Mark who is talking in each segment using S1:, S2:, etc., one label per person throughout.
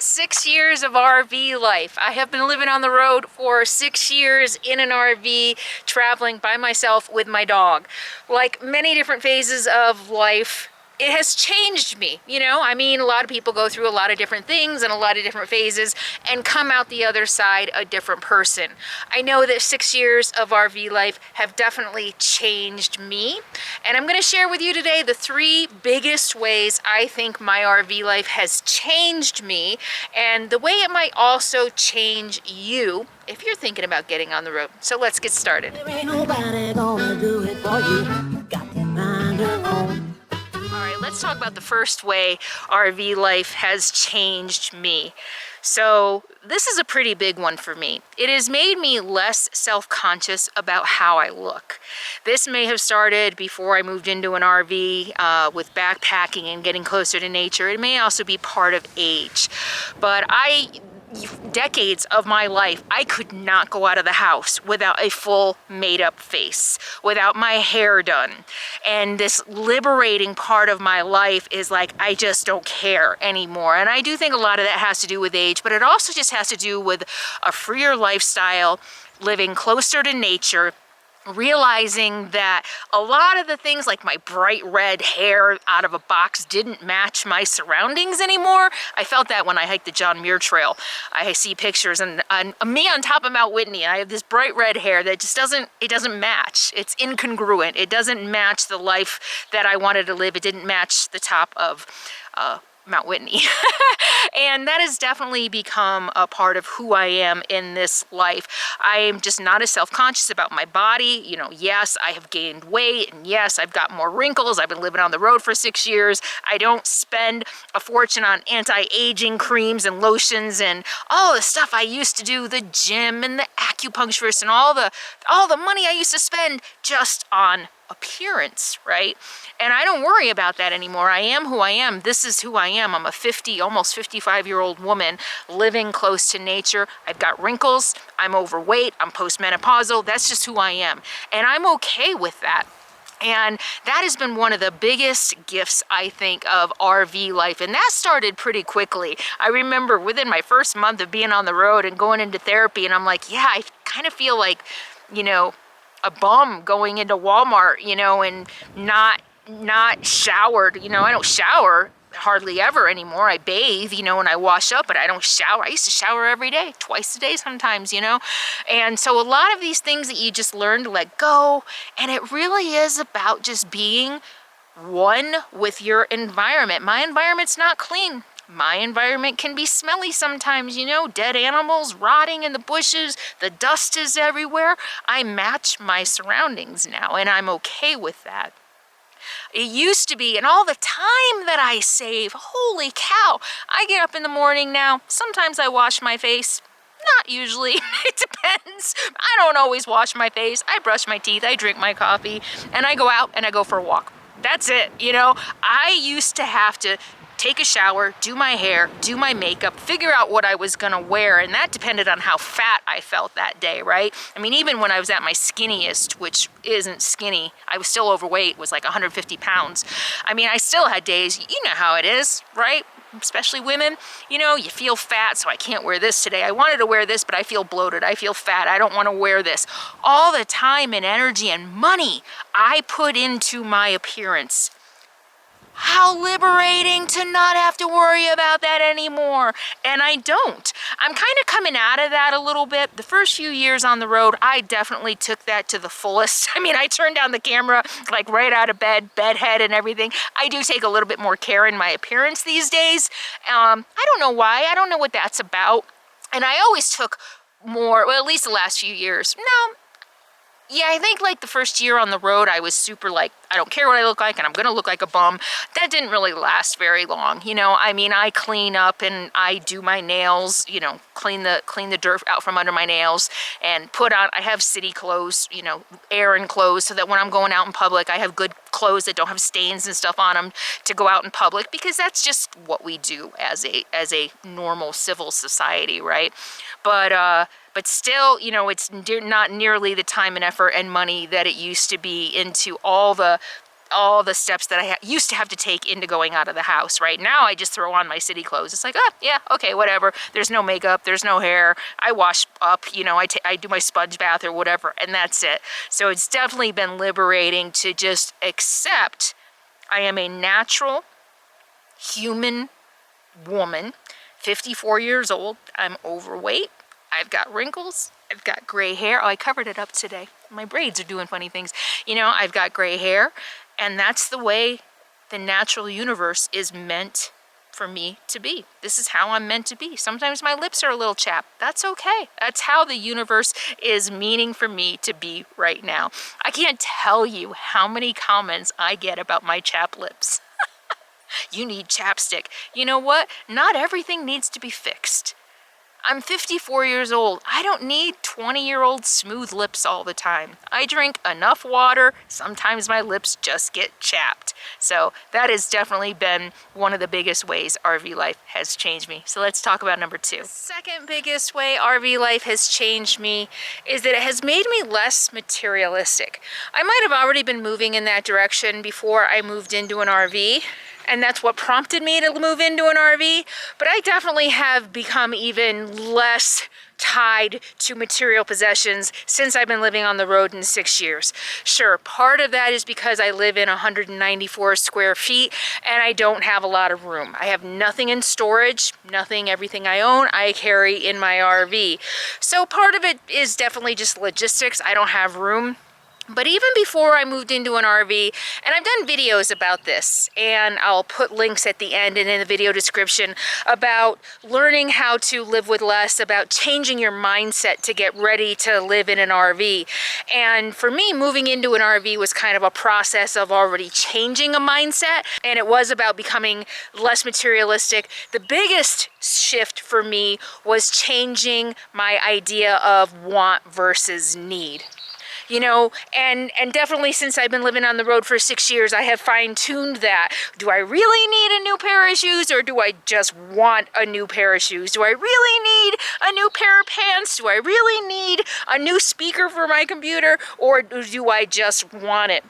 S1: 6 years of RV life. I have been living on the road for 6 years in an RV, traveling by myself with my dog. Like many different phases of life, it has changed me, you know? I mean, a lot of people go through a lot of different things and a lot of different phases and come out the other side a different person. I know that 6 years of RV life have definitely changed me, and I'm gonna share with you today the 3 biggest ways I think my RV life has changed me and the way it might also change you if you're thinking about getting on the road. So let's get started.
S2: There ain't nobody gonna do it for you. Got to mind your own.
S1: All right, let's talk about the first way RV life has changed me. So this is a pretty big one for me. It has made me less self-conscious about how I look. This may have started before I moved into an RV with backpacking and getting closer to nature. It may also be part of age, but decades of my life, I could not go out of the house without a full made-up face, without my hair done. And this liberating part of my life is like, I just don't care anymore. And I do think a lot of that has to do with age, but it also just has to do with a freer lifestyle, living closer to nature, realizing that a lot of the things like my bright red hair out of a box didn't match my surroundings anymore. I felt that when I hiked the John Muir Trail. I see pictures and me on top of Mount Whitney, and I have this bright red hair that just doesn't match. It's incongruent. It doesn't match the life that I wanted to live. It didn't match the top of Mount Whitney. And that has definitely become a part of who I am in this life. I am just not as self-conscious about my body. You know, yes, I have gained weight, and yes, I've got more wrinkles. I've been living on the road for 6 years. I don't spend a fortune on anti-aging creams and lotions and all the stuff I used to do, the gym and the acupuncturist and all the money I used to spend just on appearance, right? And I don't worry about that anymore. I am who I am. This is who I am. I'm a 50, almost 55-year-old woman living close to nature. I've got wrinkles. I'm overweight. I'm postmenopausal. That's just who I am. And I'm okay with that. And that has been one of the biggest gifts, I think, of RV life. And that started pretty quickly. I remember within my first month of being on the road and going into therapy, and I'm like, yeah, I kind of feel like, you know, a bum going into Walmart, you know, and not showered. You know, I don't shower hardly ever anymore. I bathe, you know, and I wash up, but I don't shower. I used to shower every day, twice a day sometimes, you know. And so a lot of these things that you just learn to let go, and it really is about just being one with your environment. My environment's not clean. My environment can be smelly sometimes, you know, dead animals rotting in the bushes, the dust is everywhere. I match my surroundings now, and I'm okay with that. It used to be, and all the time that I save, holy cow, I get up in the morning now, sometimes I wash my face. Not usually, it depends. I don't always wash my face. I brush my teeth, I drink my coffee, and I go out and I go for a walk. That's it, you know. I used to have to take a shower, do my hair, do my makeup, figure out what I was gonna wear, and that depended on how fat I felt that day, right? I mean, even when I was at my skinniest, which isn't skinny, I was still overweight, was like 150 pounds. I mean, I still had days, you know how it is, right? Especially women, you know, you feel fat, so I can't wear this today. I wanted to wear this, but I feel bloated, I feel fat, I don't wanna wear this. All the time and energy and money I put into my appearance. How liberating to not have to worry about that anymore. And I don't. I'm kind of coming out of that a little bit. The first few years on the road, I definitely took that to the fullest. I mean, I turned down the camera like right out of bed, bedhead and everything. I do take a little bit more care in my appearance these days. I don't know why. I don't know what that's about. And I always took more, well, at least the last few years. No. Yeah, I think like the first year on the road, I was super like, I don't care what I look like and I'm gonna look like a bum. That didn't really last very long, you know. I mean, I clean up and I do my nails, you know, clean the dirt out from under my nails and put on, I have city clothes, you know, errand clothes, so that when I'm going out in public, I have good clothes that don't have stains and stuff on them to go out in public, because that's just what we do as a normal civil society, right? But still, you know, it's not nearly the time and effort and money that it used to be into all the all the steps that I used to have to take into going out of the house, right? Now I just throw on my city clothes. It's like, oh, yeah, okay, whatever. There's no makeup, there's no hair. I wash up, you know, I do my sponge bath or whatever, and that's it. So it's definitely been liberating to just accept I am a natural human woman, 54 years old. I'm overweight. I've got wrinkles. I've got gray hair. Oh, I covered it up today. My braids are doing funny things. You know, I've got gray hair, and that's the way the natural universe is meant for me to be. This is how I'm meant to be. Sometimes my lips are a little chapped. That's okay. That's how the universe is meaning for me to be right now. I can't tell you how many comments I get about my chapped lips. You need chapstick. You know what? Not everything needs to be fixed. I'm 54 years old. I don't need 20-year-old smooth lips all the time. I drink enough water. Sometimes my lips just get chapped. So that has definitely been one of the biggest ways RV life has changed me. So let's talk about number 2. The second biggest way RV life has changed me is that it has made me less materialistic. I might have already been moving in that direction before I moved into an RV, and that's what prompted me to move into an RV, but I definitely have become even less tied to material possessions since I've been living on the road in 6 years. Sure, part of that is because I live in 194 square feet and I don't have a lot of room. I have nothing in storage, nothing, everything I own, I carry in my RV. So part of it is definitely just logistics. I don't have room. But even before I moved into an RV, and I've done videos about this, and I'll put links at the end and in the video description about learning how to live with less, about changing your mindset to get ready to live in an RV. And for me, moving into an RV was kind of a process of already changing a mindset, and it was about becoming less materialistic. The biggest shift for me was changing my idea of want versus need. You know, and definitely since I've been living on the road for 6 years, I have fine-tuned that. Do I really need a new pair of shoes, or do I just want a new pair of shoes? Do I really need a new pair of pants? Do I really need a new speaker for my computer, or do I just want it?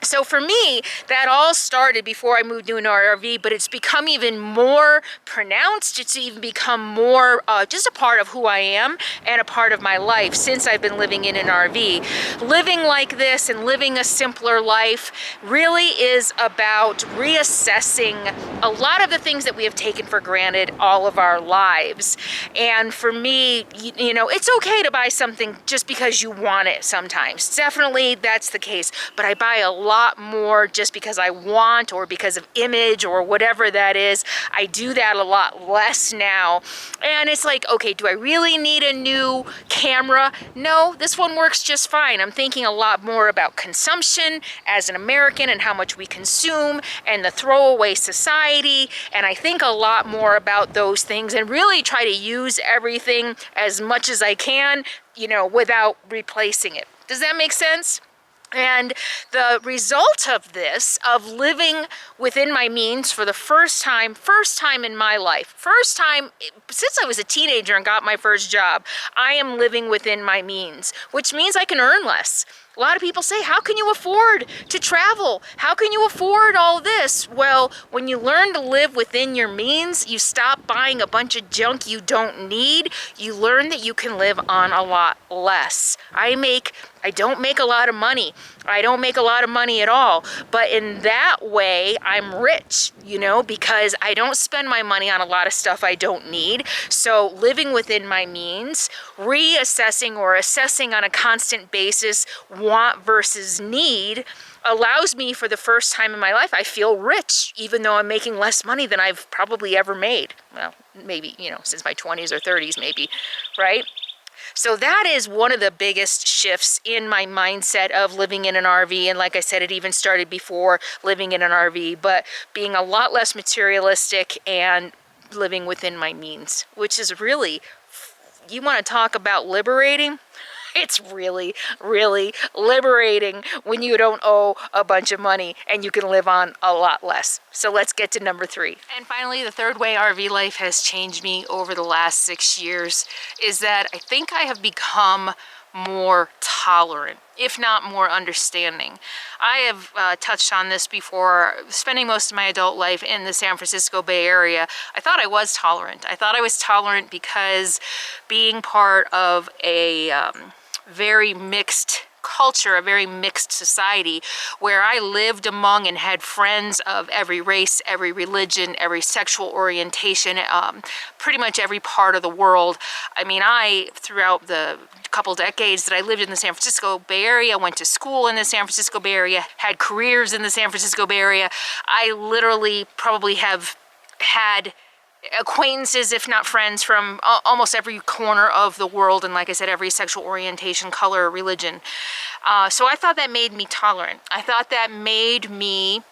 S1: So for me, that all started before I moved to an RV, but it's become even more pronounced. It's even become more just a part of who I am and a part of my life since I've been living in an RV. Living like this and living a simpler life really is about reassessing a lot of the things that we have taken for granted all of our lives. And for me, you know, it's okay to buy something just because you want it sometimes. Definitely that's the case, but I buy a lot more just because I want or because of image or whatever that is. I do that a lot less now. And it's like, okay, do I really need a new camera? No, this one works just fine. I'm thinking a lot more about consumption as an American and how much we consume and the throwaway society. And I think a lot more about those things and really try to use everything as much as I can, you know, without replacing it. Does that make sense? And the result of this, of living within my means for the first time in my life, first time since I was a teenager and got my first job, I am living within my means, which means I can earn less. A lot of people say, how can you afford to travel? How can you afford all this? Well, when you learn to live within your means, you stop buying a bunch of junk you don't need. You learn that you can live on a lot less. I don't make a lot of money. I don't make a lot of money at all. But in that way, I'm rich, you know, because I don't spend my money on a lot of stuff I don't need. So living within my means, reassessing or assessing on a constant basis want versus need allows me, for the first time in my life, I feel rich, even though I'm making less money than I've probably ever made. Well, maybe, you know, since my 20s or 30s maybe, right? So that is one of the biggest shifts in my mindset of living in an RV. And like I said, it even started before living in an RV, but being a lot less materialistic and living within my means, which is really, you want to talk about liberating? It's really, really liberating when you don't owe a bunch of money and you can live on a lot less. So let's get to number 3. And finally, the third way RV life has changed me over the last 6 years is that I think I have become more tolerant, if not more understanding. I have touched on this before. Spending most of my adult life in the San Francisco Bay Area, I thought I was tolerant. I thought I was tolerant because being part of a very mixed culture, a very mixed society, where I lived among and had friends of every race, every religion, every sexual orientation, pretty much every part of the world. I mean, throughout the couple decades that I lived in the San Francisco Bay Area, went to school in the San Francisco Bay Area, had careers in the San Francisco Bay Area, I literally probably have had acquaintances, if not friends, from almost every corner of the world, and like I said, every sexual orientation, color, religion. So I thought that made me tolerant. I thought that made me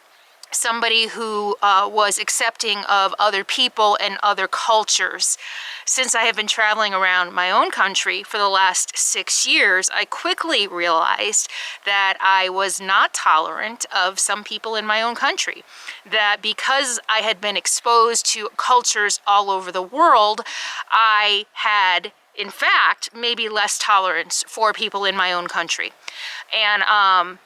S1: somebody who was accepting of other people and other cultures. Since I have been traveling around my own country for the last 6 years, I quickly realized that I was not tolerant of some people in my own country. That because I had been exposed to cultures all over the world, I had, in fact, maybe less tolerance for people in my own country. And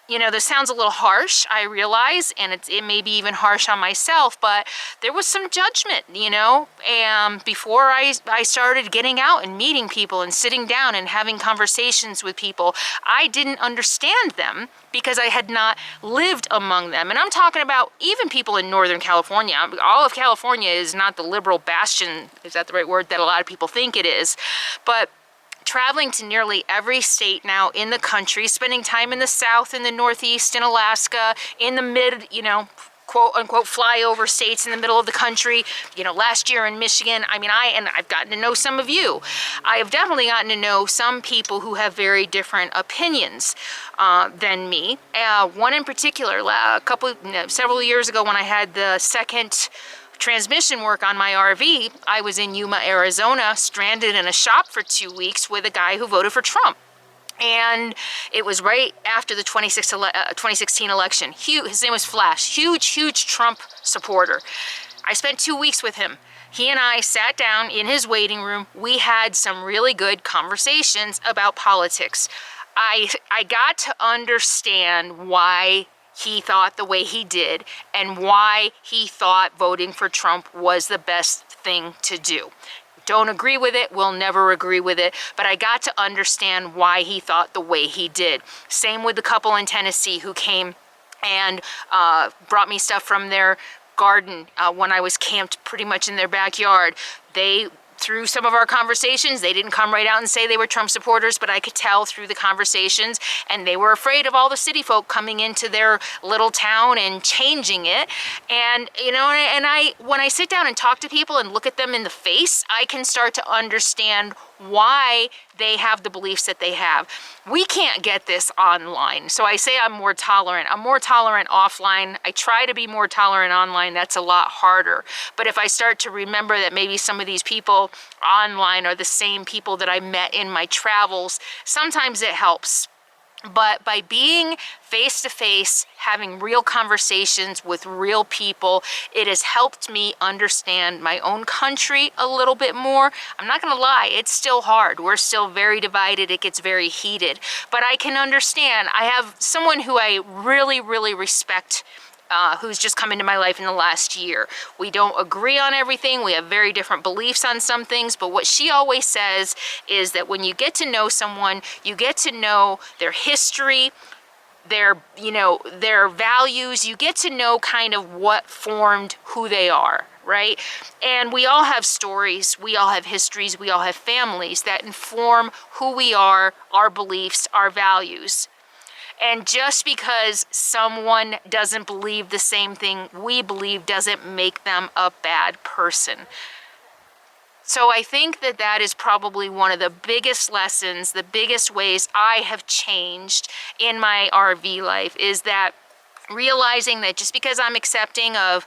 S1: you know, this sounds a little harsh, I realize, and it may be even harsh on myself, but there was some judgment, you know, and before I started getting out and meeting people and sitting down and having conversations with people, I didn't understand them because I had not lived among them. And I'm talking about even people in Northern California. All of California is not the liberal bastion, is that the right word, that a lot of people think it is, but traveling to nearly every state now in the country, spending time in the South, in the Northeast, in Alaska, in the mid, you know, quote unquote flyover states in the middle of the country, you know, last year in Michigan. I mean, I've gotten to know some of you. I have definitely gotten to know some people who have very different opinions than me. One in particular, several years ago when I had the second transmission work on my RV, I was in Yuma, Arizona, stranded in a shop for 2 weeks with a guy who voted for Trump. And it was right after the 2016 election. His name was Flash, huge Trump supporter. I spent 2 weeks with him. He and I sat down in his waiting room. We had some really good conversations about politics. I got to understand why he thought the way he did and why he thought voting for Trump was the best thing to do. Don't agree with it, we'll never agree with it, but I got to understand why he thought the way he did. Same with the couple in Tennessee who came and brought me stuff from their garden when I was camped pretty much in their backyard. Through some of our conversations, they didn't come right out and say they were Trump supporters, but I could tell through the conversations, and they were afraid of all the city folk coming into their little town and changing it. And, you know, when I sit down and talk to people and look at them in the face, I can start to understand why they have the beliefs that they have. We can't get this online. So I say I'm more tolerant. I'm more tolerant offline. I try to be more tolerant online. That's a lot harder. But if I start to remember that maybe some of these people online are the same people that I met in my travels, sometimes it helps. But by being face-to-face, having real conversations with real people, it has helped me understand my own country a little bit more. I'm not gonna lie, it's still hard. We're still very divided, it gets very heated. But I can understand. I have someone who I really respect, who's just come into my life in the last year. We don't agree on everything. We have very different beliefs on some things, but what she always says is that when you get to know someone, you get to know their history, their values, you get to know kind of what formed who they are, right? And we all have stories, we all have histories, we all have families that inform who we are, our beliefs, our values. And just because someone doesn't believe the same thing we believe doesn't make them a bad person. So I think that that is probably one of the biggest lessons, the biggest ways I have changed in my RV life, is that realizing that just because I'm accepting of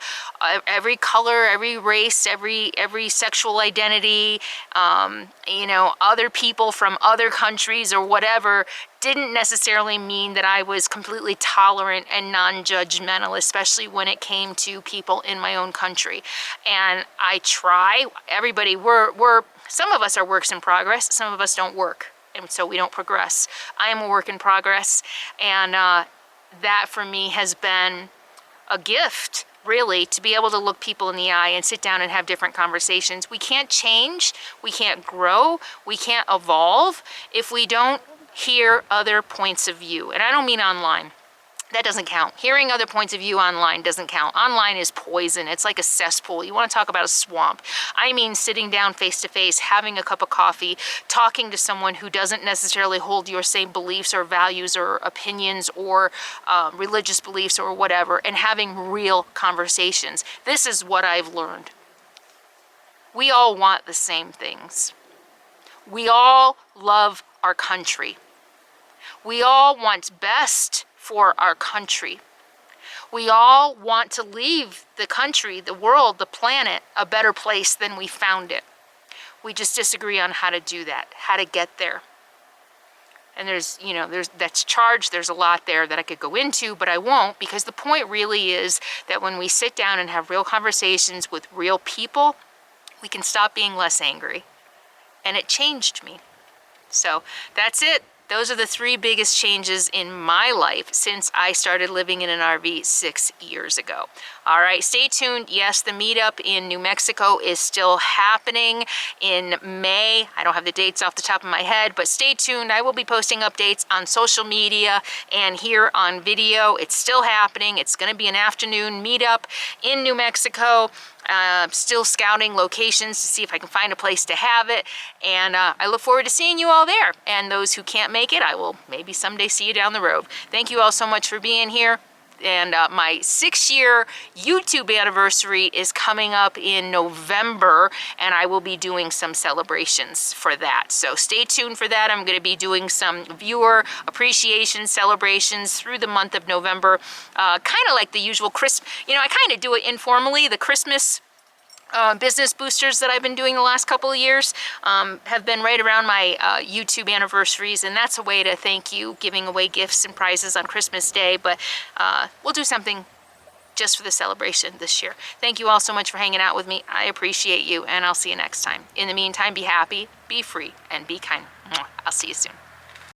S1: every color, every race, every sexual identity, other people from other countries or whatever, didn't necessarily mean that I was completely tolerant and non-judgmental, especially when it came to people in my own country. And I try, everybody, some of us are works in progress, some of us don't work. and so we don't progress. I am a work in progress, and that for me has been a gift, really, to be able to look people in the eye and sit down and have different conversations. We can't change, we can't grow, we can't evolve if we don't hear other points of view. And I don't mean online. That doesn't count. Hearing other points of view online doesn't count. Online is poison. It's like a cesspool. You want to talk about a swamp. I mean sitting down face to face, having a cup of coffee, talking to someone who doesn't necessarily hold your same beliefs or values or opinions or religious beliefs or whatever, and having real conversations. This is what I've learned. We all want the same things. We all love our country. We all want best for our country. We all want to leave the country, the world, the planet, a better place than we found it. We just disagree on how to do that, how to get there. And that's charged. There's a lot there that I could go into, but I won't, because the point really is that when we sit down and have real conversations with real people, we can stop being less angry. And it changed me. So that's it. Those are the 3 biggest changes in my life since I started living in an RV 6 years ago. All right, stay tuned. Yes, the meetup in New Mexico is still happening in May. I don't have the dates off the top of my head, but stay tuned. I will be posting updates on social media and here on video. It's still happening. It's going to be an afternoon meetup in New Mexico. Still scouting locations to see if I can find a place to have it, and I look forward to seeing you all there. And those who can't make it, I will maybe someday see you down the road. Thank you all so much for being here. And my 6-year YouTube anniversary is coming up in November, and I will be doing some celebrations for that. So stay tuned for that. I'm going to be doing some viewer appreciation celebrations through the month of November, kind of like the usual Christmas. I kind of do it informally. The Christmas business boosters that I've been doing the last couple of years have been right around my YouTube anniversaries, and that's a way to thank you, giving away gifts and prizes on Christmas Day. But we'll do something just for the celebration this year. Thank you all so much for hanging out with me. I appreciate you, and I'll see you next time. In the meantime, be happy, be free, and be kind. I'll see you soon.